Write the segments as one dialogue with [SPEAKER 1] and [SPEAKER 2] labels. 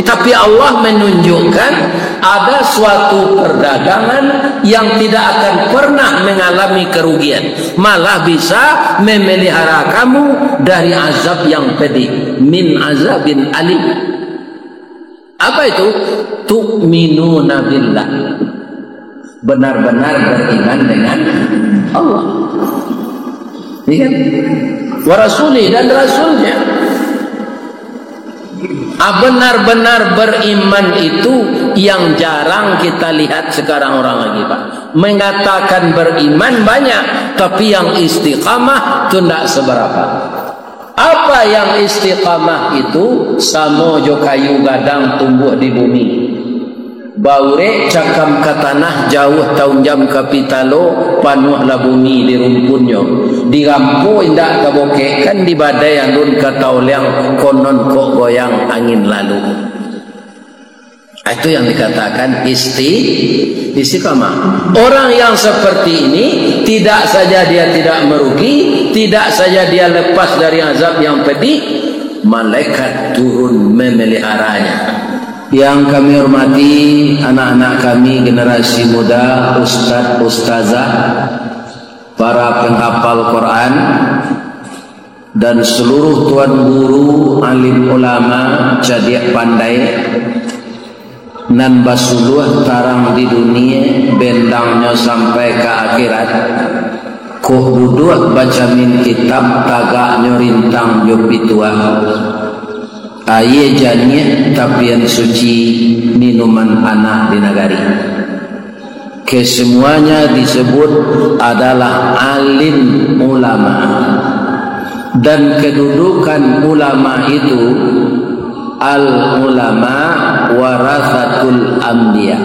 [SPEAKER 1] Tapi Allah menunjukkan ada suatu perdagangan yang tidak akan pernah mengalami kerugian, malah bisa memelihara kamu dari azab yang pedih, min azabin alim. Apa itu? Tu'minuna billah, benar-benar beriman dengan Allah, ya, wa rasulih, dan rasulnya. Benar-benar beriman itu yang jarang kita lihat sekarang orang lagi, Pak. Mengatakan beriman banyak, tapi yang istiqamah itu tidak seberapa. Apa yang istiqamah itu? Samojo kayu gadang tumbuh di bumi, baure cakam ke tanah, jauh tahun jam kapitalo, panuhlah bumi di rumpunnya, dirampu indak kaboke, kan di badai andun katauliang konon kok goyang angin lalu. Itu yang dikatakan istiqamah. Orang yang seperti ini tidak saja dia tidak merugi, tidak saja dia lepas dari azab yang pedih, malaikat turun memeliharanya. Yang kami hormati anak-anak kami, generasi muda, ustaz, ustazah, para penghafal Quran, dan seluruh tuan guru, alim ulama, cerdik pandai, nan basuluh tarang di dunia, bendangnya sampai ke akhirat. Kuh duduk baca min kitab, tagaknya rintang jopituah. Aye janye tapian suci minuman anak di nagari. Kesemuanya disebut adalah alim ulama, dan kedudukan ulama itu al ulama warathatul anbiya.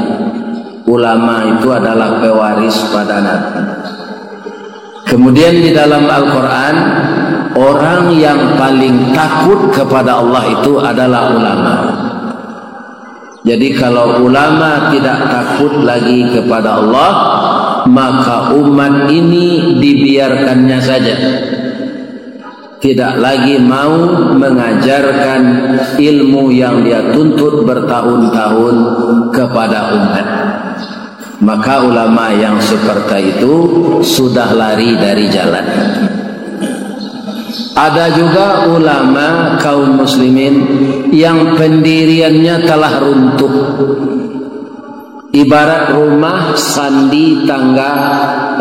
[SPEAKER 1] Ulama itu adalah pewaris pada nabi. Kemudian di dalam Al-Quran, orang yang paling takut kepada Allah itu adalah ulama. Jadi kalau ulama tidak takut lagi kepada Allah, maka umat ini dibiarkannya saja, tidak lagi mau mengajarkan ilmu yang dia tuntut bertahun-tahun kepada umat. Maka ulama yang seperti itu sudah lari dari jalan. Ada juga ulama kaum muslimin yang pendiriannya telah runtuh. Ibarat rumah sandi tangga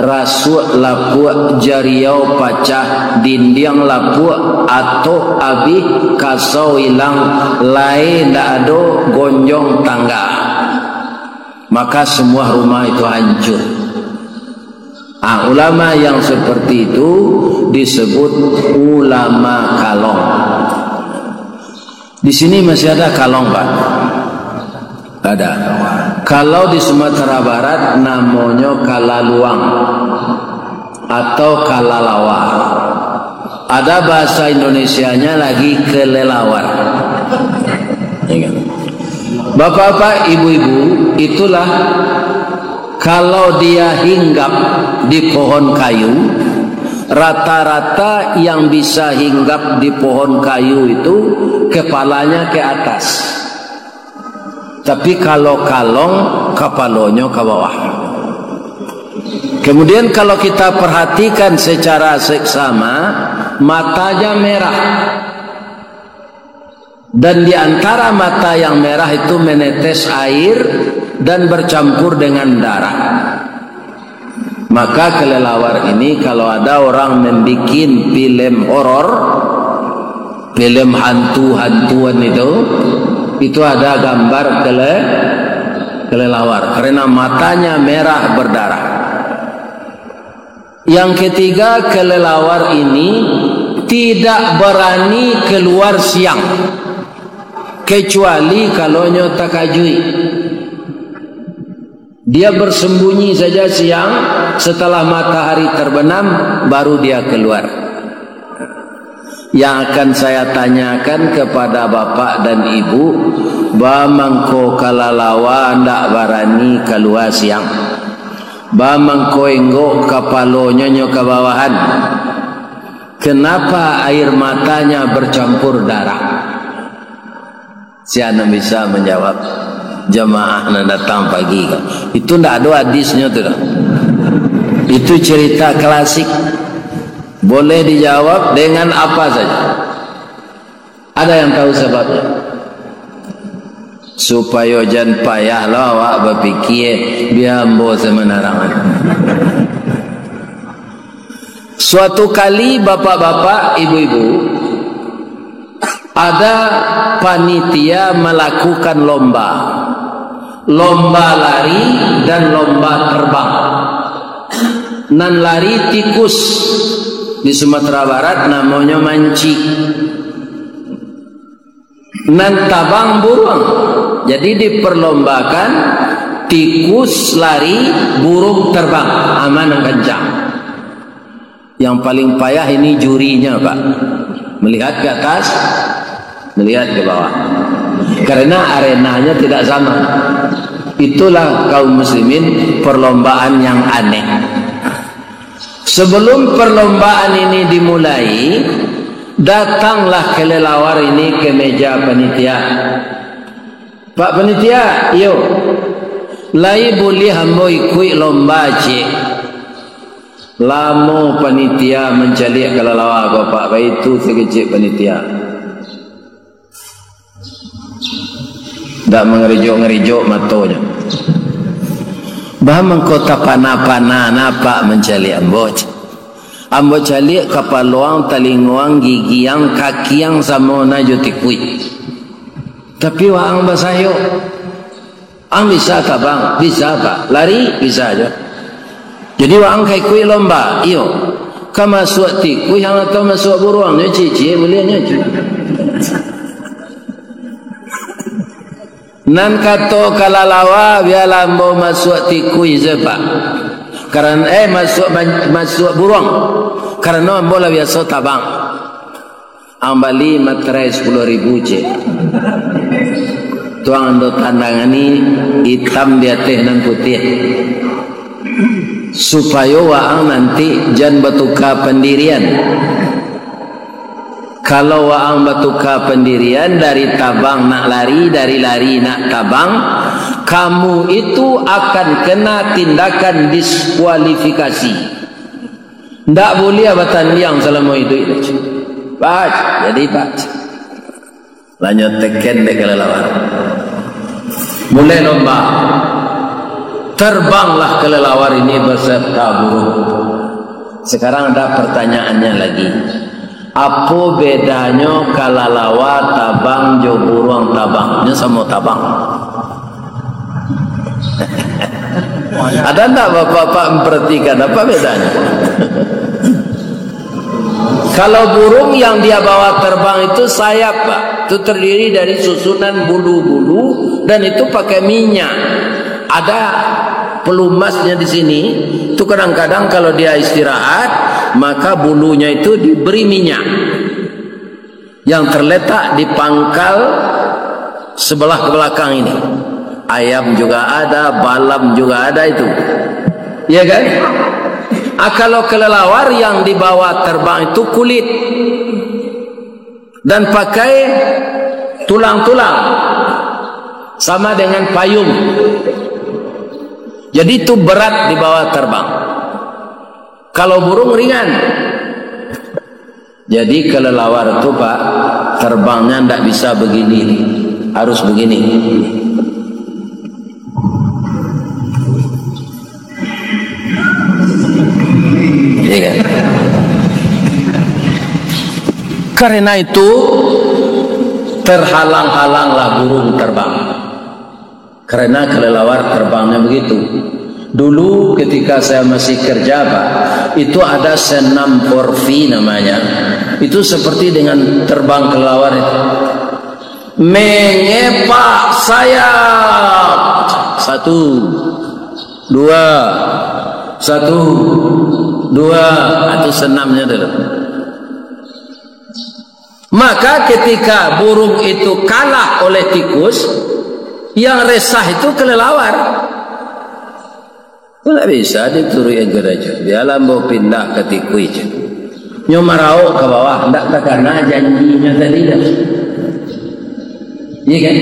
[SPEAKER 1] rasuk lapuk jariau pacah dinding lapuk atau abih kasau hilang lain ndak ada gonjong tangga, maka semua rumah itu hancur. Ulama yang seperti itu disebut ulama kalong. Di sini masih ada kalong, Pak? Ada. Kalau di Sumatera Barat namanya kalaluang atau kalalawa. Ada bahasa Indonesianya lagi kelelawar. Bapak-bapak, ibu-ibu, itulah kalau dia hinggap di pohon kayu, rata-rata yang bisa hinggap di pohon kayu itu kepalanya ke atas. Tapi kalau kalong, kepalanya ke bawah. Kemudian kalau kita perhatikan secara seksama, matanya merah. Dan di antara mata yang merah itu menetes air dan bercampur dengan darah. Maka kelelawar ini kalau ada orang membuat film horor, film hantu-hantuan itu ada gambar kelelawar karena matanya merah berdarah. Yang ketiga, kelelawar ini tidak berani keluar siang kecuali kalau takajui. Dia bersembunyi saja siang, setelah matahari terbenam baru dia keluar. Yang akan saya tanyakan kepada bapak dan ibu, bamangko kalalawa ndak barani keluar siang, bamangko enggo kapalonya ke bawahan, kenapa air matanya bercampur darah? Siapa bisa menjawab? Jamaah nak datang pagi kan? Itu ndak ada hadisnya tu dah. Itu cerita klasik. Boleh dijawab dengan apa saja. Ada yang tahu sebabnya? Supaya jangan payah lah awak berfikir biar ambo semenarangan. Suatu kali bapak-bapak, ibu-ibu, ada panitia melakukan lomba lari dan lomba terbang. Nan lari tikus di Sumatera Barat namanya manci. Nan tabang burung. Jadi diperlombakan tikus lari, burung terbang, aman dan kencang. Yang paling payah ini jurinya, Pak. Melihat ke atas, melihat ke bawah. Karena arenanya tidak sama. Itulah kaum muslimin perlombaan yang aneh. Sebelum perlombaan ini dimulai, datanglah kelelawar ini ke meja panitia. Pak panitia, yo, lai boleh hambo ikut lomba cik. Lama panitia mencalik kelelawar bapak, itu sekecil panitia. Tak mengerijok-ngerijok matanya. Bah mengkota panah-panah napa mencalik ambo. Ambo calik kapal luang, talinguang, gigi yang, kaki yang sama na jotikui. Tapi waang basayo. Ang bisa tak bang? Bisa pak. Lari bisa aja. Jadi waang kai kui lomba. Iyo. Ka masuk tikui yang atau masuk buruang. Dia cici mulianya. Nan kato kalalawa biar lambo masuk tikui zepa. Karena masuk buruang. Karena bola biasa tabang. Ambali materai 10.000 cek. Tuang ando tandangani hitam di atas dan putih. Supaya waang nanti jangan batuka pendirian. Kalau waang batuka pendirian dari tabang nak lari, dari lari nak tabang, kamu itu akan kena tindakan diskualifikasi. Tak boleh abatan yang selama itu. Pak, jadi pak. Lanjut teken dek kelelawar. Mulai lomba. Terbanglah kelelawar ini beserta burung. Sekarang ada pertanyaannya lagi. Apa bedanya kelelawar tabang jo burung tabang? Ini sama tabang. Ada tak bapak-bapak memperhatikan apa bedanya? Kalau burung yang dia bawa terbang itu sayap, Pak. Itu terdiri dari susunan bulu-bulu dan itu pakai minyak. Ada pelumasnya di sini. Itu kadang-kadang kalau dia istirahat, maka bulunya itu diberi minyak yang terletak di pangkal sebelah ke belakang ini. Ayam juga ada, balam juga ada itu. Ya kan? Kalau kelelawar yang dibawa terbang itu kulit dan pakai tulang-tulang sama dengan payung. Jadi itu berat dibawa terbang. Kalau burung ringan. Jadi kelelawar itu Pak, terbangnya tidak bisa begini, harus begini. Ya kan? Karena itu terhalang-halanglah burung terbang. Karena kelelawar terbangnya begitu. Dulu ketika saya masih kerja Pak, itu ada senam porfi namanya. Itu seperti dengan terbang kelelawar itu. Mengepak sayap. 1, 2, 1, 2. Itu senamnya dulu. Maka ketika burung itu kalah oleh tikus, yang resah itu kelelawar. Tidak bisa diturui aja. Dia lambo pindah ke tikus. Nyomarau ke bawah. Tidak karena janjinya tadi dah. Iya kan?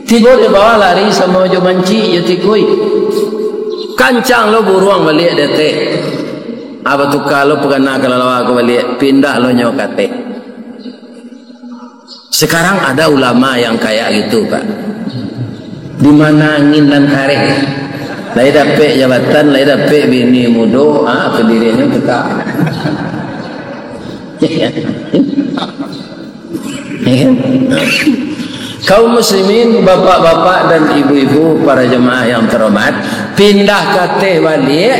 [SPEAKER 1] Tiba di bawah lari sama jo manci ya tikui. Kancang lo buruang balik dete. Apa tu kalau pegana kalau aku balik pindah lo nyokate. Sekarang ada ulama yang kayak gitu, Pak. Di mana angin dan kareh. Lai dapat jabatan, lai dapat bini mudo, pendiriannya tetap. Kaum muslimin, bapak-bapak dan ibu-ibu, para jemaah yang terhormat, pindah kate balik,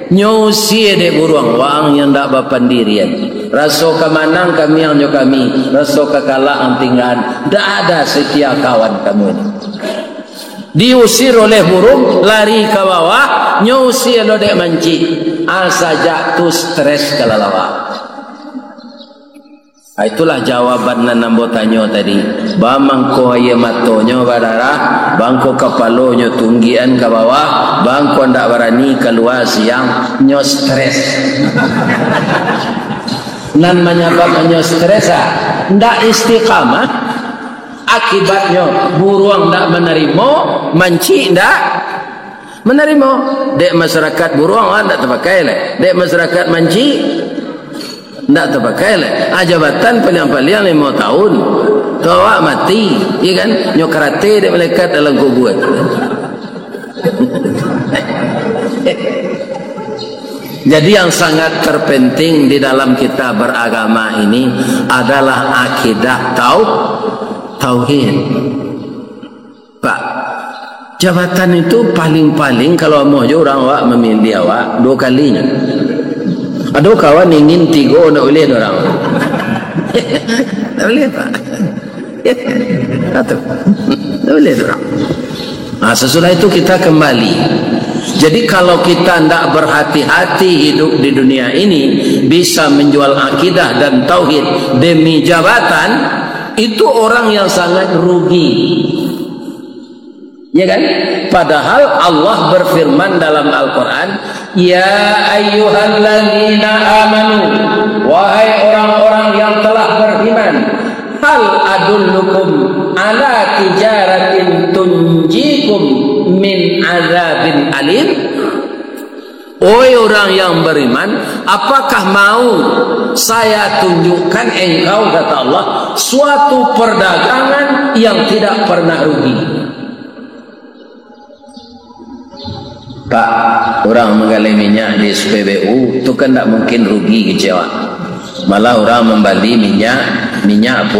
[SPEAKER 1] nyusi dek buruang wang yang tak berpendirian. Raso kemanang kami yang kami, raso kekalah ang tinggal, tak ada setia kawan kamu ini. Diusir oleh burung, lari ke bawah, nyusi lo dek manci, asa jatuh stres kelelawar. Itulah jawaban nanambo tanyo tadi. Bamangko aye matonyo berdarah, bangko kepalonyo tunggian ke bawah, bangko ndak berani keluar siang, nyo stres. Nan menyebabkan nyo stres, ndak istiqamah. Akibatnya buruang ndak menerima, manci ndak menerima. Dek masyarakat buruang ndak terpakai le. Dek masyarakat manci ndak terpakai le. Jabatan paling-paling 5 tahun. Tawa mati, iya kan? Nyokrate dek malaikat dalam kubur. Jadi yang sangat terpenting di dalam kita beragama ini adalah akidah tauhid. Pak, jabatan itu paling-paling kalau mau orang awak memilih awak 2 kalinya. Ada kawan ingin 3 nak boleh orang. Tak boleh Pak. Tak boleh orang. Sesudah itu kita kembali. Jadi kalau kita tidak berhati-hati hidup di dunia ini, bisa menjual akidah dan tauhid demi jabatan, itu orang yang sangat rugi. Ya kan? Padahal Allah berfirman dalam Al-Quran, ya ayyuhalladzina amanu, wahai orang-orang yang telah beriman, hal adullukum ala tijaratin tunjikum min azabin alim. Oi orang yang beriman, apakah mau saya tunjukkan engkau, kata Allah, suatu perdagangan yang tidak pernah rugi? Pak, orang menggali minyak di SPBU itu kan tidak mungkin rugi, kecewa. Malah orang membeli minyak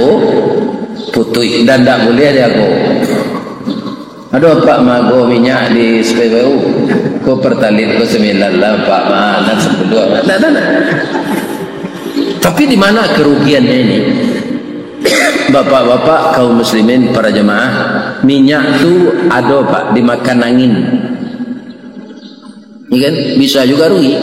[SPEAKER 1] putih dan tidak boleh dia go. Aduh Pak mago minyak di SPBU, ko pertalit ko 9 lah Pak mana 10 ada. Tapi di mana kerugiannya ini? Bapak-bapak kaum muslimin para jemaah, minyak tu ada Pak dimakan angin. Ya kan? Bisa juga rugi.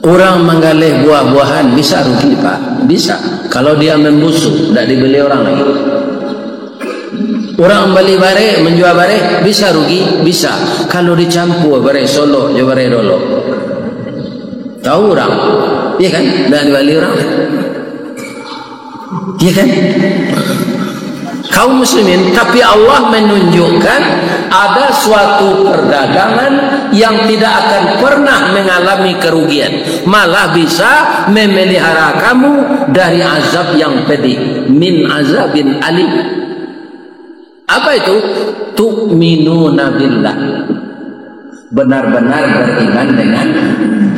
[SPEAKER 1] Orang menggalih buah-buahan bisa rugi Pak, bisa. Kalau dia membusuk, tidak dibeli orang lagi. Orang beli bare, menjual bare, bisa rugi, bisa. Kalau dicampur bare Solo, jo bare dolo. Tahu orang, iya kan? Dan dibeli orang, iya kan? Kaum muslimin, tapi Allah menunjukkan ada suatu perdagangan yang tidak akan pernah mengalami kerugian, malah bisa memelihara kamu dari azab yang pedih, min azabin alim. Apa itu? Tu'minuna billah, benar-benar beriman dengan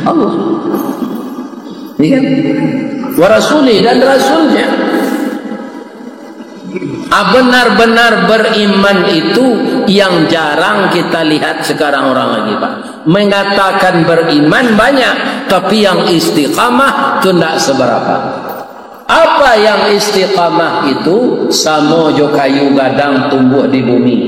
[SPEAKER 1] Allah, ya kan? Wa rasuli, dan rasulnya. Benar-benar beriman itu yang jarang kita lihat sekarang orang lagi Pak. Mengatakan beriman banyak, tapi yang istiqamah itu tidak seberapa. Apa yang istiqamah itu? Samo jo kayu gadang tumbuh di bumi,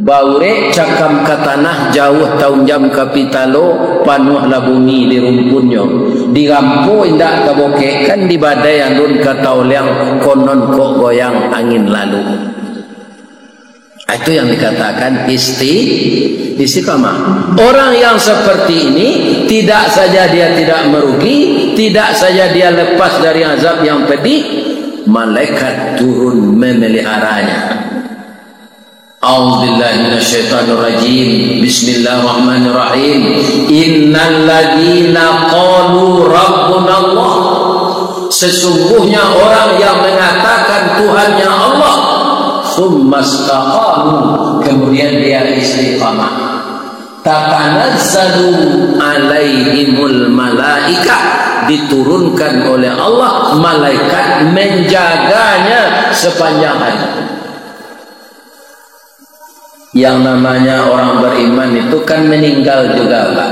[SPEAKER 1] baure cakam ke tanah, jauh tahun jam kapitalo, panuhlah bumi di rumpunnya, dirampu indak kabokek kan di badai andun katauliang konon kok goyang angin lalu. Itu yang dikatakan istiqamah. Orang yang seperti ini tidak saja dia tidak merugi, tidak saja dia lepas dari azab yang pedih, malaikat turun memeliharanya. A'udzubillahi minasyaitonirrajim. Bismillahirrahmanirrahim. Innal ladzina qalu rabbunallah, sesungguhnya orang yang mengatakan Tuhannya Allah, tsumastaqamu, kemudian dia istiqamah, tatanazzalu alaihimul malaika, diturunkan oleh Allah malaikat menjaganya sepanjang hari. Yang namanya orang beriman itu kan meninggal juga, Pak.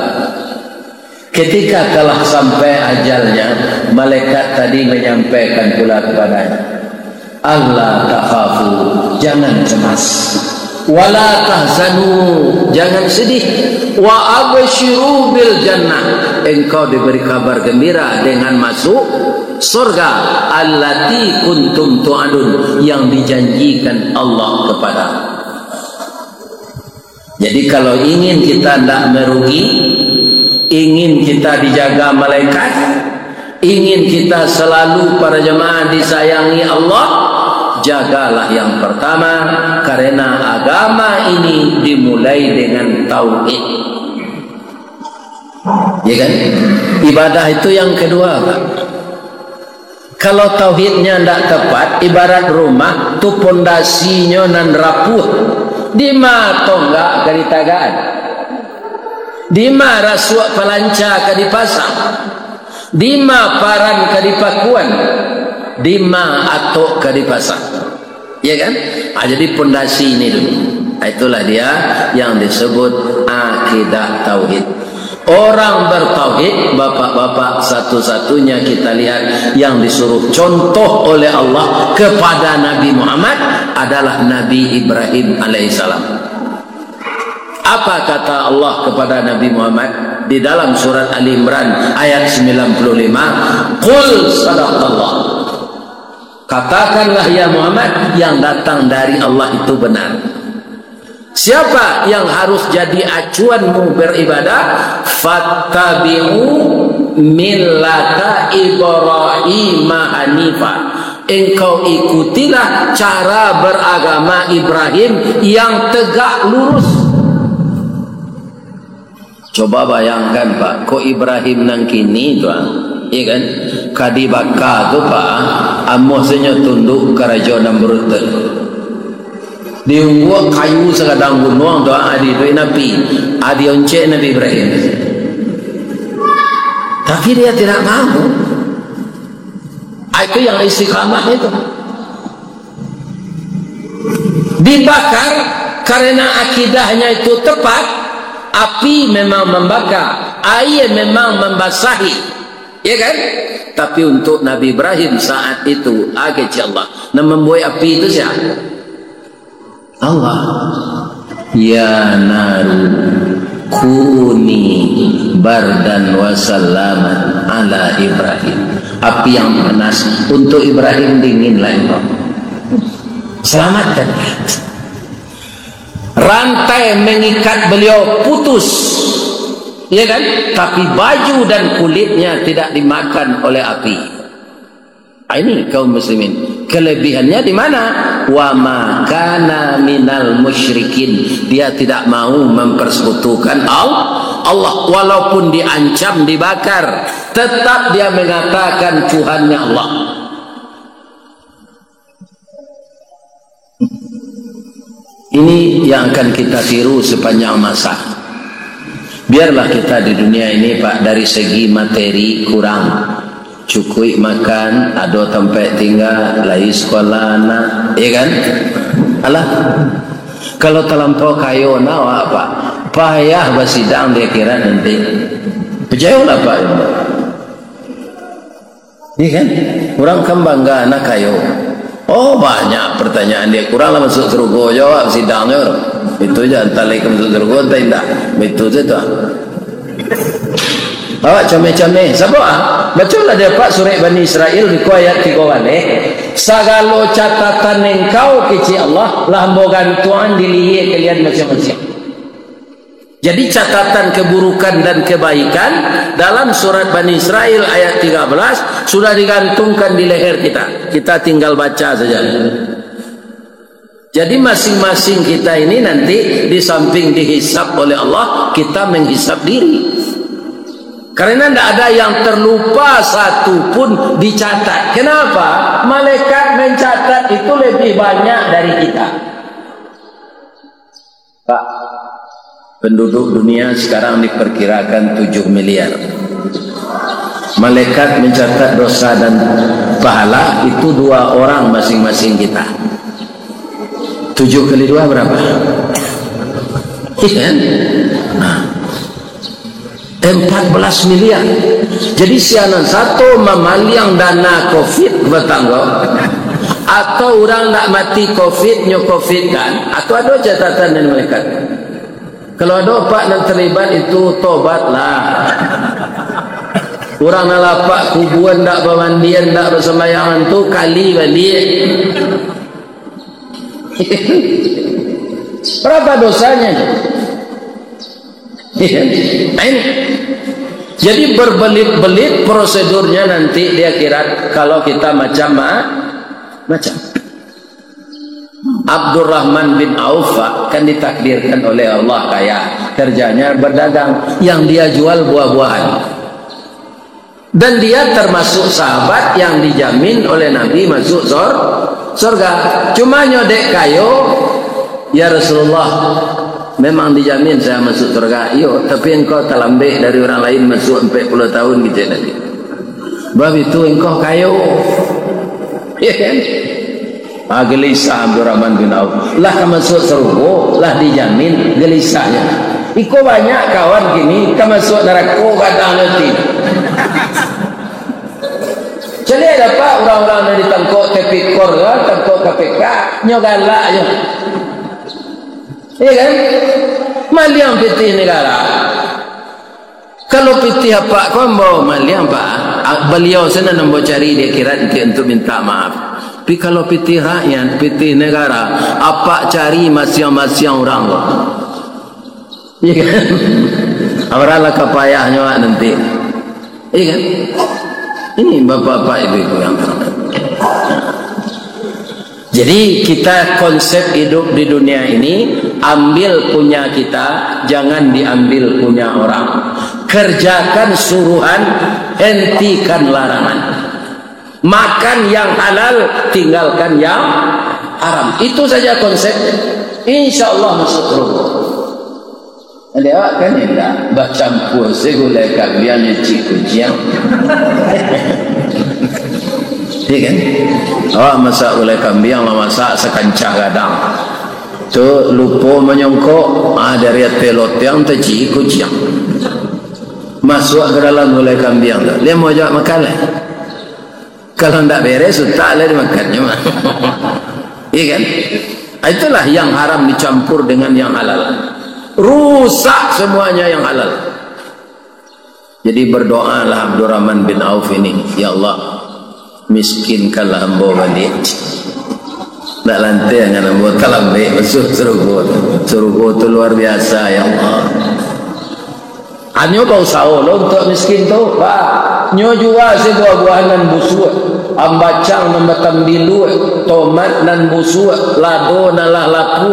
[SPEAKER 1] Ketika telah sampai ajalnya, malaikat tadi menyampaikan pula kepadanya, Allah takhafu, jangan cemas, wala tahzanu, jangan sedih, wa abshiru bil jannah, engkau diberi kabar gembira dengan masuk surga, allati kuntum tu'adun, yang dijanjikan Allah kepada. Jadi kalau ingin kita tidak merugi, ingin kita dijaga malaikat, ingin kita selalu para jemaah disayangi Allah, jagalah yang pertama, karena agama ini dimulai dengan tauhid. Ya kan? Ibadah itu yang kedua, Pak. Kalau tauhidnya tidak tepat, ibarat rumah tu pondasinya nan rapuh, di ma tonggak ka ditagaan, di ma rasuak palanca ka dipasang, di ma paran ka dipakuan, di ma atok ka dipasang. Ya kan? Jadi pondasi ini dulu. Itulah dia yang disebut akidah tauhid. Orang bertauhid, bapak-bapak, satu-satunya kita lihat yang disuruh contoh oleh Allah kepada Nabi Muhammad adalah Nabi Ibrahim alaihissalam. Apa kata Allah kepada Nabi Muhammad di dalam surat Ali Imran ayat 95? Qul sadaqallah, katakanlah ya Muhammad, yang datang dari Allah itu benar. Siapa yang harus jadi acuanmu beribadah? Fattabi'u millata Ibrahim hanifa, engkau ikutilah cara beragama Ibrahim yang tegak lurus. Coba bayangkan, Pak, kok Ibrahim nang kini tu, iya kan? Kadibaka tu, Pak, amosnya tunduk karajo Namrud. Diunggu kayu sekadang gunung doa adi tu Nabi, adi once Nabi Ibrahim. Tapi dia tidak mau. Itu yang istiqamah itu. Dibakar karena akidahnya itu tepat. Api memang membakar, air memang membasahi, ya kan? Tapi untuk Nabi Ibrahim saat itu, Allah, yang membuat api itu siapa? Allah. Ya naru kuni bardan wa salaman ala Ibrahim, api yang panas untuk Ibrahim dinginlah itu. Selamatkan. Rantai mengikat beliau putus, ya kan? Tapi baju dan kulitnya tidak dimakan oleh api. Ini kaum muslimin. Kelebihannya di mana? Wa ma kana minal musyrikin. Dia tidak mau mempersekutukan Allah, walaupun diancam dibakar, tetap dia mengatakan Tuhannya Allah. Ini yang akan kita tiru sepanjang masa. Biarlah kita di dunia ini, Pak, dari segi materi kurang, cukup makan, ada tempat tinggal, lagi sekolah anak, ya kan? Alah, kalau terlampau kayu nawa, Pak, payah bersidang dia kira nanti. Percayalah, Pak. Iya kan? Orang kan bangga anak kayu. Oh, banyak pertanyaan dia, kurang lah masuk surga jawab sidangnya. Itu aja, entah lagi masuk surga entah indah. Itu saja. Awak comel-comel. Siapa? Bacalah dia, Pak, surah Bani Israel di ayat 3 segala catatan engkau kecil Allah lah bogan tuan dilihat kalian macam-macam. Jadi catatan keburukan dan kebaikan dalam surat Bani Israel ayat 13 sudah digantungkan di leher kita. Kita tinggal baca saja. Jadi masing-masing kita ini nanti di samping dihisab oleh Allah, kita menghisab diri. Karena tidak ada yang terlupa satu pun dicatat. Kenapa? Malaikat mencatat itu lebih banyak dari kita. Pak, penduduk dunia sekarang diperkirakan 7 miliar. Malaikat mencatat dosa dan pahala itu 2 orang masing-masing kita. 7 kali 2 berapa? Iya. Nah, 14 miliar. Jadi sianan satu memaliang dana COVID bertanggung, atau orang nak mati COVID nyo COVID kan, atau ada catatan dan malaikat. Kalau ada pak yang terlibat itu tobatlah. Orang nak lapak kubuan tak bermandian tak bersembayangan tu kali balik. Berapa dosanya? Jadi berbelit-belit prosedurnya nanti di akhirat kalau kita macam Abdurrahman bin Auf kan ditakdirkan oleh Allah kaya, kerjanya berdagang, yang dia jual buah-buahan, dan dia termasuk sahabat yang dijamin oleh Nabi masuk surga. Cuma nyodek kayo, ya Rasulullah, memang dijamin saya masuk surga. Iyo, tapi engkau terlambat dari orang lain masuk 40 tahun gitu nanti. Sebab itu engkau kayo. Ya kan? Gelisah Abdurrahman bin Auf. Lah masuk surga, lah dijamin gelisahnya. Iko banyak kawan gini, masuk neraka kadang nanti. Jadi ada pak orang-orang yang ditangkap TPKOR, tangkap KPK, nyogalak aja. Iya kan? Maliang pitih negara. Kalau pitih apa kau bawa maliang pak? Beliau sana nak cari dia kira untuk minta maaf. Tapi kalau pitih rakyat, pitih negara, apa cari masing-masing orang? Iya kan? Awalnya kepayahnya nanti. Iya kan? Ini bapak-bapak ibu-ibu yang terhormat. Jadi kita konsep hidup di dunia ini, ambil punya kita, jangan diambil punya orang. Kerjakan suruhan, hentikan larangan. Makan yang halal, tinggalkan yang haram. Itu saja konsepnya. Insya Allah masuk surga. Lewat kan tidak bercampur segulai kalian cikgu jiang. Iya kan? Awak masak gulai kambing, masak sekancah gadang. Tu lupa menyongkok dari telot yang tercikut jiang. Masuk ke dalam gulai kambing tu. Dia mau jawab makan lah. Kalau tidak beres, tak lah dimakannya. Iya kan? Itulah yang haram dicampur dengan yang halal. Rusak semuanya yang halal. Jadi berdoalah Abdurrahman bin Auf ini, ya Allah, miskinkanlah hamba balik. Tak lantai dengan hamba terlambat masuk surga. Surga itu luar biasa ya Allah. Hanya kau usaha untuk miskin tu, pak. Nyo jual sebuah-buahan dan busuk, ambacang dan batang bilu, tomat dan busuk, lado dan lapu.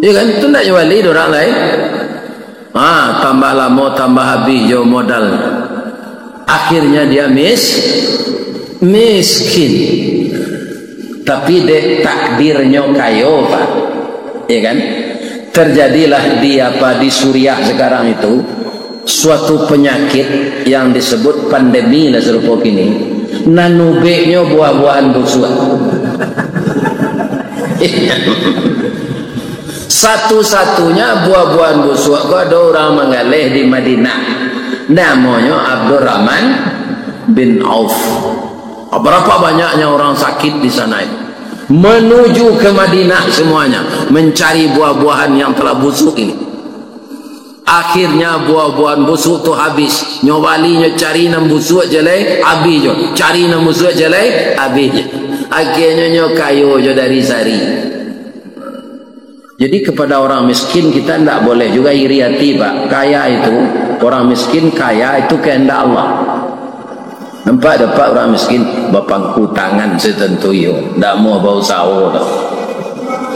[SPEAKER 1] Ya kan, itu nak jual di orang lain. Tambah lama tambah habis jo modal. Akhirnya dia miskin. Tapi dek takdirnya kayo pak. Ya kan? Terjadilah di Suriah sekarang itu suatu penyakit yang disebut pandemi lah serupa kini. Nanubeknya buah-buahan busuk. Satu-satunya buah-buahan busuk kau ada orang mengalih di Madinah, namanya Abdurrahman bin Auf. Berapa banyaknya orang sakit di sana itu, menuju ke Madinah semuanya mencari buah-buahan yang telah busuk ini. Akhirnya buah-buahan busuk tu habis. Nyobalinya cari nam busuk jelai habis je, cari nam busuk jelai habis je. Akhirnya nyo kayu je dari sari. Jadi kepada orang miskin kita tidak boleh juga iri hati, Pak. Kaya itu, orang miskin kaya itu kehendak Allah. Nampak dapat orang miskin bapangku tangan setentu yo, tidak mau bau sawo dah.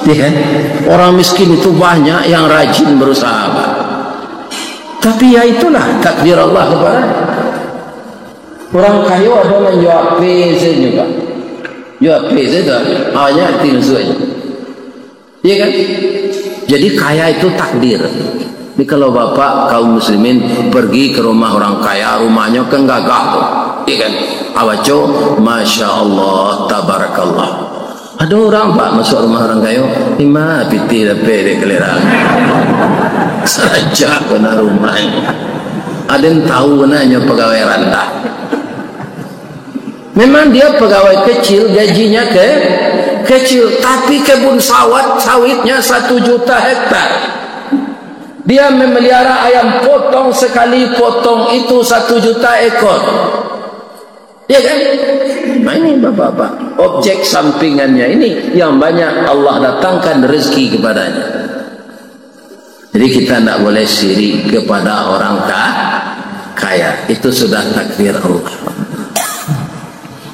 [SPEAKER 1] Ya, orang miskin itu banyak yang rajin berusaha, Pak. Tapi ya itulah takdir Allah kepada orang kaya. Ada yang jual PC juga, jual PC itu hanya tinggal saja. Iya kan? Jadi kaya itu takdir. Jadi kalau bapak kaum muslimin pergi ke rumah orang kaya, rumahnya kan gagah tuh, iya kan? Awaco, masya Allah, tabarakallah. Ada orang pak masuk rumah orang kaya, lima piti dapat dia kelerang. Saja kena rumahnya. Ada yang tahu kenanya pegawai rendah. Memang dia pegawai kecil, gajinya kecil, tapi kebun sawitnya 1 juta hektar. Dia memelihara ayam potong, sekali potong itu 1 juta ekor. Ya kan? Nah ini bapak-bapak, objek sampingannya ini yang banyak Allah datangkan rezeki kepadanya. Jadi kita tidak boleh syirik kepada orang kaya. Itu sudah takdir Allah.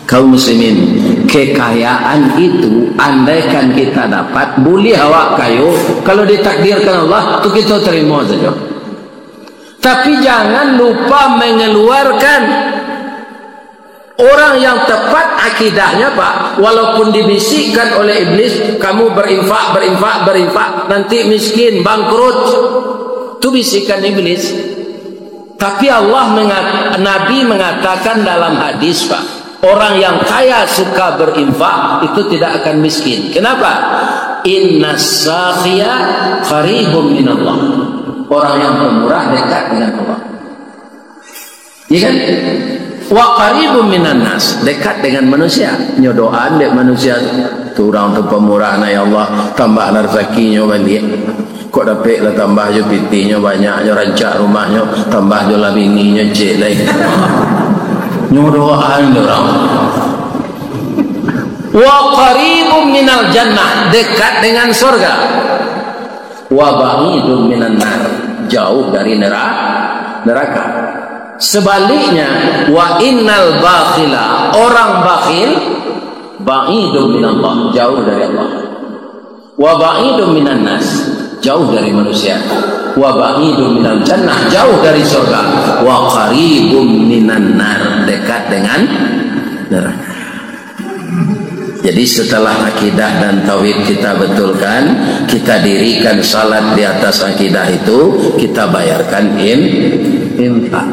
[SPEAKER 1] Kaum muslimin, kekayaan itu andaikan kita dapat, boleh awak kayu, kalau ditakdirkan Allah itu kita terima saja. Tapi jangan lupa mengeluarkan. Orang yang tepat akidahnya Pak, walaupun dibisikkan oleh iblis, kamu berinfak, nanti miskin, bangkrut, itu bisikan iblis. Tapi Nabi mengatakan dalam hadis Pak, orang yang kaya suka berinfak itu tidak akan miskin. Kenapa? Inna sakhiya qaribun minallah. Orang yang pemurah dekat dengan Allah. Iya kan? Wa qaribun minan nas, dekat dengan manusia. Nyodoan dek manusia tu orang tu pemurah na ya Allah, tambah rezekinya balik. Kok dapat lah tambah je pitinya banyaknya, rancak rumahnya, tambah je lah bininya cek lagi. Nyodoan orang. Wa qaribun minal jannah, dekat dengan surga. Wa ba'idun minan nar, jauh dari neraka. Sebaliknya, wa innal bakhila, orang bakhil ba'idun minallah, jauh dari Allah. Wa ba'idun minan nas, jauh dari manusia. Wa ba'idun minal jannah, jauh dari surga. Wa qaribun minan nar, dekat dengan neraka. Jadi setelah akidah dan tauhid kita betulkan, kita dirikan salat di atas akidah itu, kita bayarkan infak.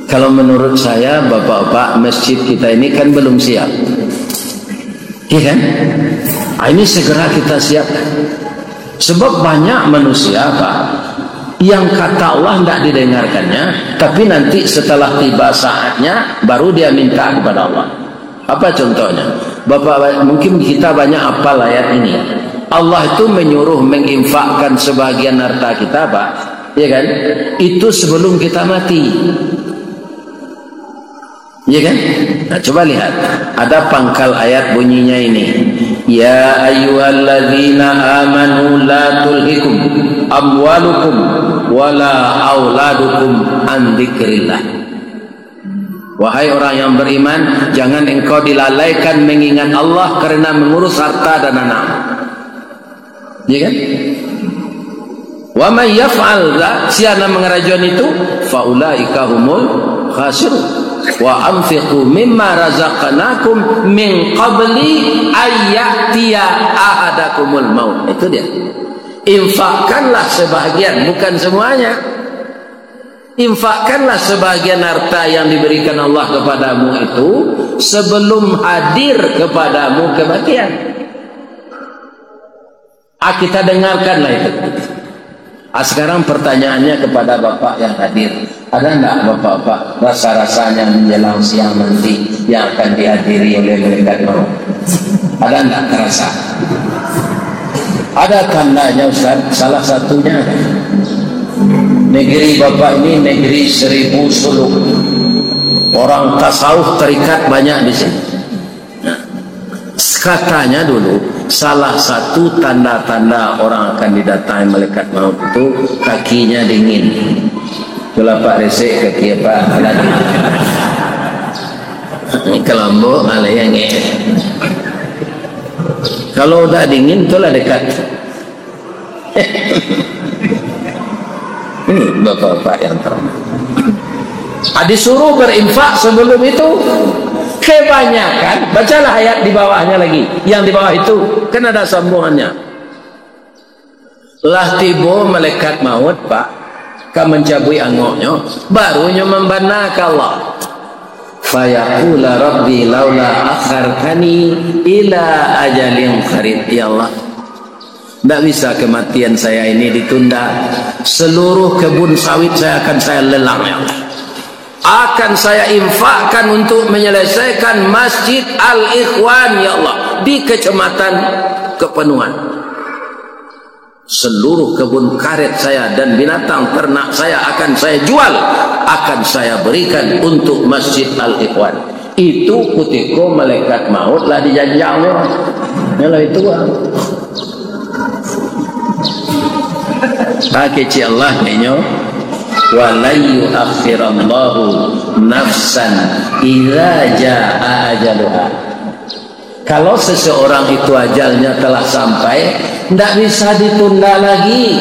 [SPEAKER 1] Kalau menurut saya, bapak-bapak, masjid kita ini kan belum siap, iya kan? Ini segera kita siapkan. Sebab banyak manusia Pak, yang kata Allah tidak didengarkannya, tapi nanti setelah tiba saatnya baru dia minta kepada Allah. Apa contohnya? Bapak, mungkin kita banyak hafal ayat ini. Allah itu menyuruh menginfakkan sebagian harta kita Pak, ya kan? Itu sebelum kita mati. Ya kan? Nah, coba lihat. Ada pangkal ayat bunyinya ini. Ya ayyuhalladzina amanu la tulhikum amwalukum wala auladukum an dzikrillah. Wahai orang yang beriman, jangan engkau dilalaikan mengingat Allah karena mengurus harta dan anak. Ya kan? Wa may yaf'al siapa mengerajuan itu faulaika humul khasirun. Wa anfiqu mimma razaqnakum min qabli ayyatiya ahadakumul maut. Itu dia. Infakkanlah sebahagian, bukan semuanya. Infakkanlah sebahagian harta yang diberikan Allah kepadamu itu sebelum hadir kepadamu kematian. Kita dengarkanlah itu. Sekarang pertanyaannya kepada bapak yang hadir, ada enggak bapak-bapak rasa-rasanya menjelang siang nanti yang akan dihadiri oleh malaikat maut? Ada enggak terasa? Ada tandanya Ustaz, salah satunya negeri bapak ini negeri 1000 suluk. Orang tasawuf terikat banyak di sini. Nah, katanya dulu salah satu tanda-tanda orang akan didatangi malaikat maut itu kakinya dingin. Itulah Pak resek kaki apa lagi. Kelambo ala yang kalau udah dingin itulah dekat. Ini bapak-bapak yang terang. Disuruh berinfak sebelum itu. Kebanyakan bacalah ayat di bawahnya lagi. Yang di bawah itu kan ada sambungannya. Lah tiba malaikat maut Pak, ka mencabui angoknya, barunya membanaka Allah. Fayaqula rabbi laula akhartani ila ajalin qarib. Ya Allah, tidak bisa kematian saya ini ditunda. Seluruh kebun sawit akan saya lelang ya Allah. Akan saya infakkan untuk menyelesaikan Masjid Al-Ikhwan ya Allah di Kecamatan Kepenuhan. Seluruh kebun karet saya dan binatang ternak saya akan saya jual, akan saya berikan untuk Masjid Al-Ikhwan. Itu kutiko malaikat maut lah dijanjangnya. Yalah itu keci Allah nyo wala yu'akhirallahu nafsan idza jaa ajaluha. Kalau seseorang itu ajalnya telah sampai, tidak bisa ditunda lagi.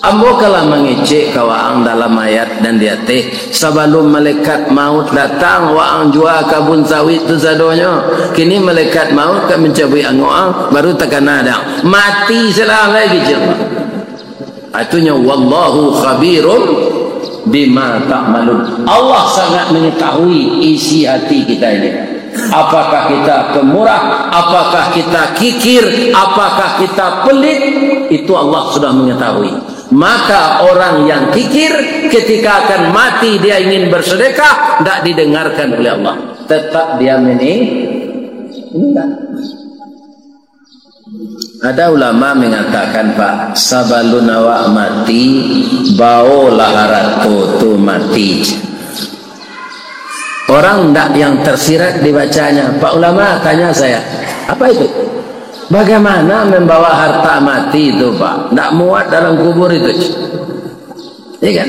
[SPEAKER 1] Ambo kala mengecek kawaang dalam ayat dan dia teh sebelum malaikat maut datang waang jua kabun sawit tu sadonya. Kini malaikat maut kan mencabui angoang baru tekan ada mati selang lagi jelma. Itunya wallahu khabirun bima ta'malun. Allah sangat mengetahui isi hati kita ini. Apakah kita pemurah, apakah kita kikir, apakah kita pelit, itu Allah sudah mengetahui. Maka orang yang kikir ketika akan mati dia ingin bersedekah, tidak didengarkan oleh Allah, tetap dia meninggal. Ada ulama mengatakan Pak, sabalun awak mati bau laharat tu mati. Orang ndak yang tersirat dibacanya. Pak ulama tanya saya, apa itu? Bagaimana membawa harta mati itu Pak? Ndak muat dalam kubur itu. Iya kan?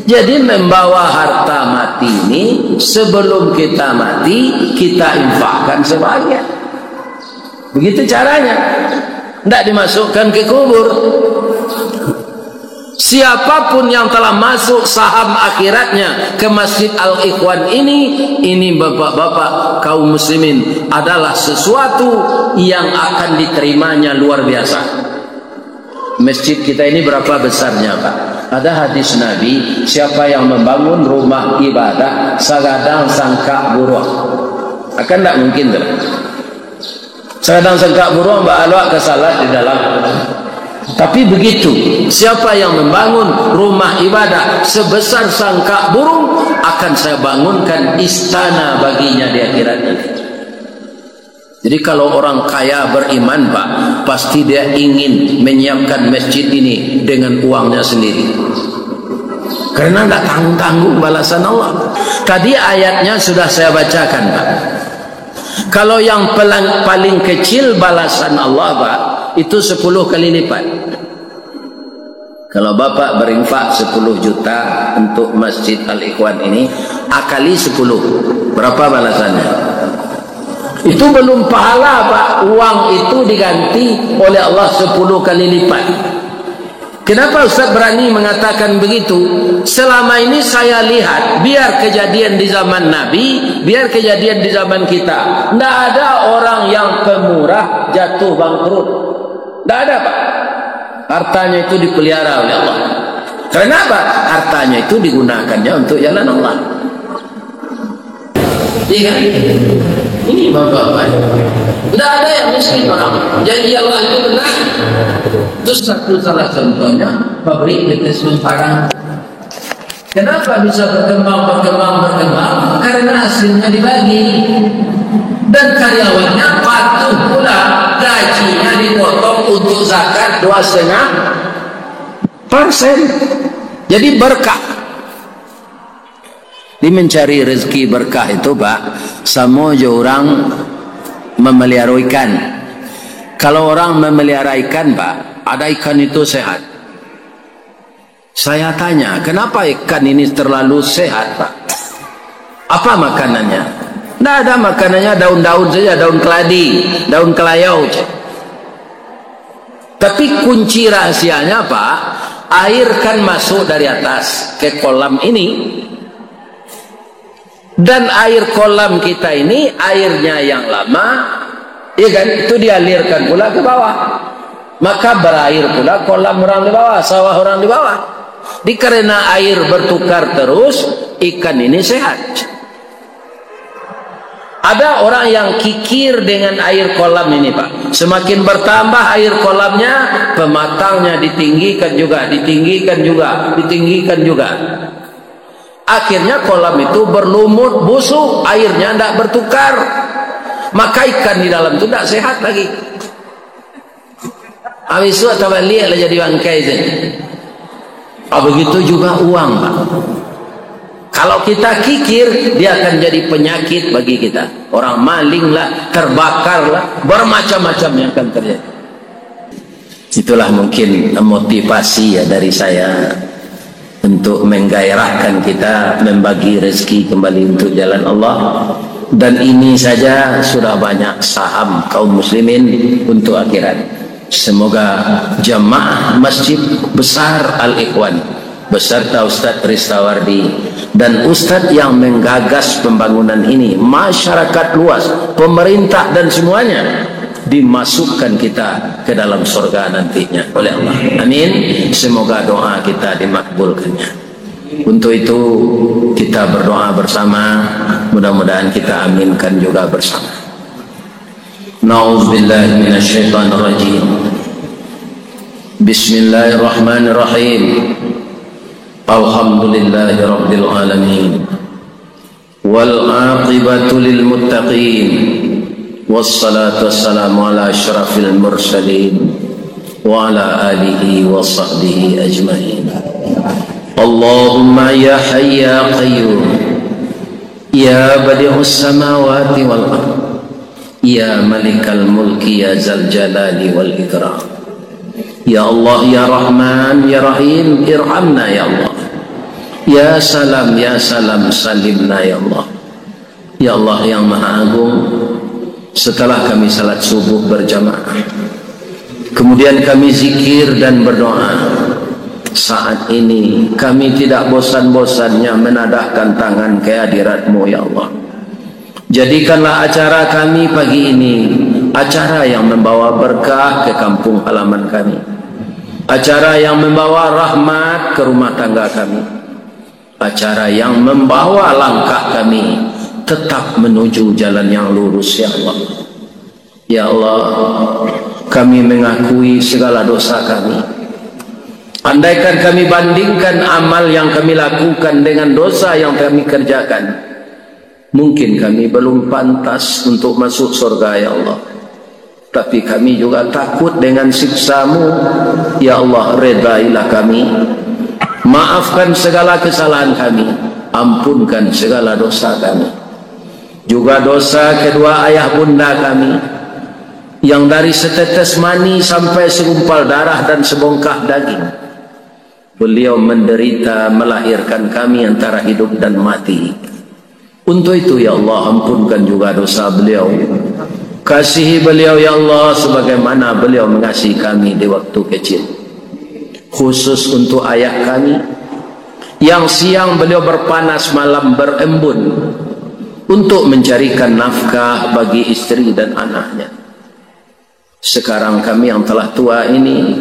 [SPEAKER 1] Jadi membawa harta mati ini sebelum kita mati kita infakkan sebagian. Begitu caranya. Tidak dimasukkan ke kubur. Siapapun yang telah masuk saham akhiratnya ke Masjid Al-Ikhwan ini bapak-bapak kaum muslimin adalah sesuatu yang akan diterimanya luar biasa. Masjid kita ini berapa besarnya Pak? Ada hadis Nabi, siapa yang membangun rumah ibadah sagadang sangka buruh. Akan tidak mungkin tak? Sagadang sangka buruh mbak alwak ke salat di dalam. Tapi begitu, siapa yang membangun rumah ibadah sebesar sangka burung, akan saya bangunkan istana baginya di akhirat ini. Jadi kalau orang kaya beriman Pak, pasti dia ingin menyiapkan masjid ini dengan uangnya sendiri. Karena tidak tanggung-tanggung balasan Allah. Tadi ayatnya sudah saya bacakan Pak. Kalau yang paling kecil balasan Allah Pak, itu 10 kali lipat. Kalau Bapak berinfak 10 juta untuk Masjid Al-Ikhwan ini, akali 10, berapa balasannya? Itu belum pahala Pak. Uang itu diganti oleh Allah 10 kali lipat. Kenapa Ustaz berani mengatakan begitu? Selama ini saya lihat, biar kejadian di zaman Nabi, biar kejadian di zaman kita, tidak ada orang yang pemurah jatuh bangkrut. Tidak ada Pak. Hartanya itu dipelihara oleh Allah. Kenapa? Hartanya itu digunakannya untuk jalan Allah. Iya. Ini bapak-bapak. Tidak ada yang miskin orang. Janji Allah itu benar. Itu salah contohnya pabrik BTS Parang. Kenapa bisa berkembang? Karena hasilnya dibagi. Dan karyawannya patuh pula, gajinya dipotong untuk zakat 2,5%. Jadi berkah. Di mencari rezeki berkah itu Pak, sama aja orang memelihara ikan. Kalau orang memelihara ikan, Pak, ada ikan itu sehat. Saya tanya, kenapa ikan ini terlalu sehat, Pak? Apa makanannya? Tidak ada makanannya, daun-daun saja, daun keladi, daun kelayau. Tapi kunci rahasianya, Pak, air kan masuk dari atas ke kolam ini. Dan air kolam kita ini, airnya yang lama, ya kan, itu dialirkan pula ke bawah. Maka berair pula kolam orang di bawah, sawah orang di bawah. Karena air bertukar terus, ikan ini sehat. Ada orang yang kikir dengan air kolam ini, Pak. Semakin bertambah air kolamnya, pematangnya ditinggikan juga, ditinggikan juga, ditinggikan juga. Akhirnya kolam itu berlumut, busuk, airnya tidak bertukar. Maka ikan di dalam itu tidak sehat lagi. Habis itu tabalilah jadi bangkai itu. Begitu juga uang, Pak. Kalau kita kikir, dia akan jadi penyakit bagi kita. Orang maling lah, terbakar lah, bermacam-macam yang akan terjadi. Itulah mungkin motivasi ya dari saya untuk menggairahkan kita membagi rezeki kembali untuk jalan Allah. Dan ini saja sudah banyak saham kaum muslimin untuk akhirat. Semoga jamaah Masjid Besar Al-Ikhwan beserta Ustaz Ristawardi dan Ustaz yang menggagas pembangunan ini, masyarakat luas, pemerintah dan semuanya, dimasukkan kita ke dalam surga nantinya oleh Allah. Amin. Semoga doa kita dimakbulkannya. Untuk itu kita berdoa bersama, mudah-mudahan kita aminkan juga bersama. Na'udzubillahi minasyaitonir rajim. Bismillahirrahmanirrahim. Alhamdulillahi rabbil alamin. Wal 'aqibatu lil muttaqin. Wassalatu wassalamu ala asyrafil mursalin wa ala alihi wa sahbihi ajmain. Allahumma ya hayy ya qayyum, ya badi'us samawati wal ardh, ya malikal mulki ya zal jalali wal ikram. Ya Allah ya Rahman ya Rahim, irhamna ya Allah. Ya salam salimna ya Allah. Ya Allah yang Maha Agung, setelah kami salat subuh berjamaah, kemudian kami zikir dan berdoa, saat ini kami tidak bosan-bosannya menadahkan tangan ke hadirat-Mu ya Allah. Jadikanlah acara kami pagi ini acara yang membawa berkah ke kampung halaman kami, acara yang membawa rahmat ke rumah tangga kami, acara yang membawa langkah kami tetap menuju jalan yang lurus ya Allah. Ya Allah, kami mengakui segala dosa kami. Andaikan kami bandingkan amal yang kami lakukan dengan dosa yang kami kerjakan, mungkin kami belum pantas untuk masuk surga ya Allah. Tapi kami juga takut dengan siksa-Mu ya Allah. Redailah kami, maafkan segala kesalahan kami, ampunkan segala dosa kami, juga dosa kedua ayah bunda kami yang dari setetes mani sampai segumpal darah dan sebongkah daging beliau menderita melahirkan kami antara hidup dan mati. Untuk itu ya Allah, ampunkan juga dosa beliau, kasihi beliau ya Allah sebagaimana beliau mengasihi kami di waktu kecil. Khusus untuk ayah kami yang siang beliau berpanas, malam berembun untuk mencarikan nafkah bagi istri dan anaknya. Sekarang kami yang telah tua ini,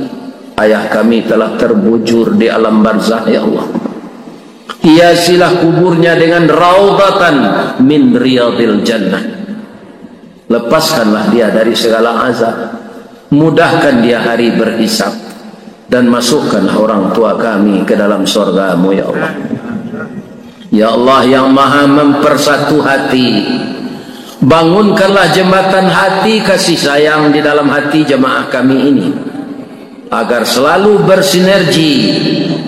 [SPEAKER 1] ayah kami telah terbujur di alam barzah ya Allah. Hiasilah kuburnya dengan raudatan min riyadil jannah. Lepaskanlah dia dari segala azab, mudahkan dia hari berhisab, dan masukkanlah orang tua kami ke dalam surga-Mu ya Allah. Ya Allah yang Maha mempersatu hati, bangunkanlah jembatan hati kasih sayang di dalam hati jemaah kami ini, agar selalu bersinergi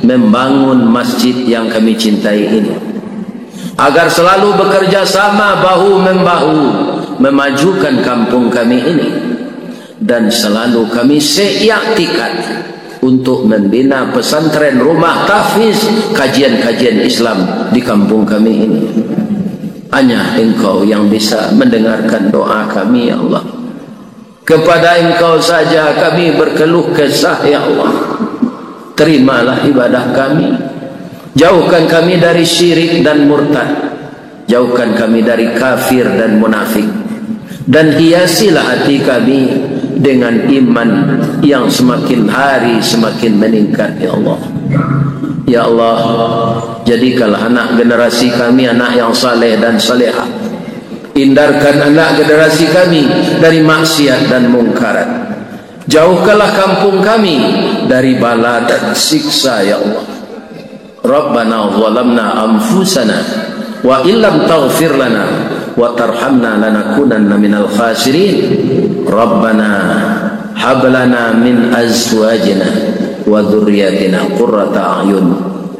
[SPEAKER 1] membangun masjid yang kami cintai ini, agar selalu bekerja sama bahu membahu memajukan kampung kami ini, dan selalu kami seiktikad untuk membina pesantren rumah tahfiz kajian-kajian Islam di kampung kami ini. Hanya Engkau yang bisa mendengarkan doa kami, ya Allah. Kepada Engkau saja kami berkeluh kesah, ya Allah. Terimalah ibadah kami. Jauhkan kami dari syirik dan murtad. Jauhkan kami dari kafir dan munafik. Dan hiasilah hati kami dengan iman yang semakin hari semakin meningkat, ya Allah. Ya Allah, jadikanlah anak generasi kami anak yang saleh dan salehah. Hindarkan anak generasi kami dari maksiat dan mungkarat. Jauhkanlah kampung kami dari bala dan siksa, ya Allah. Rabbana zalamna anfusana wa illam taghfir lana wa tarhamna lanakunanna minal khasirin. Rabbana hab lana min azwajina wa dhurriyyatina qurrata a'yun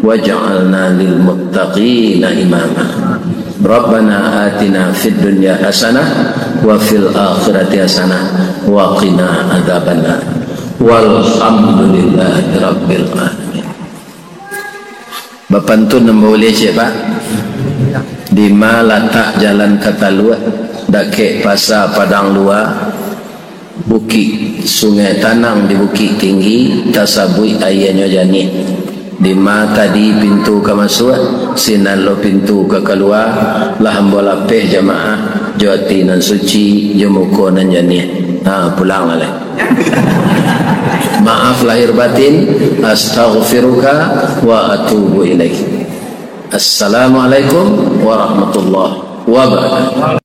[SPEAKER 1] waj'alna lil muttaqina imama. Rabbana atina fid dunya hasanah wa fil akhirati hasanah wa qina adzabannar. Walhamdulillahi rabbil alamin. Bapantun boleh siapa? Di Malatak Jalan Katalua, Dake Pasar Padang Luar, Bukit Sungai Tanang di Bukit Tinggi, Tasabui ayahnya jani. Di mata di pintu ke masuk, sinan lo pintu ke keluar, lah hambola peh jamaah, jawati nan suci, jemuko nan jani. Pulang lah. Maaf lahir batin, astaghfiruka wa atubu ilaik. Assalamualaikum warahmatullahi wabarakatuh.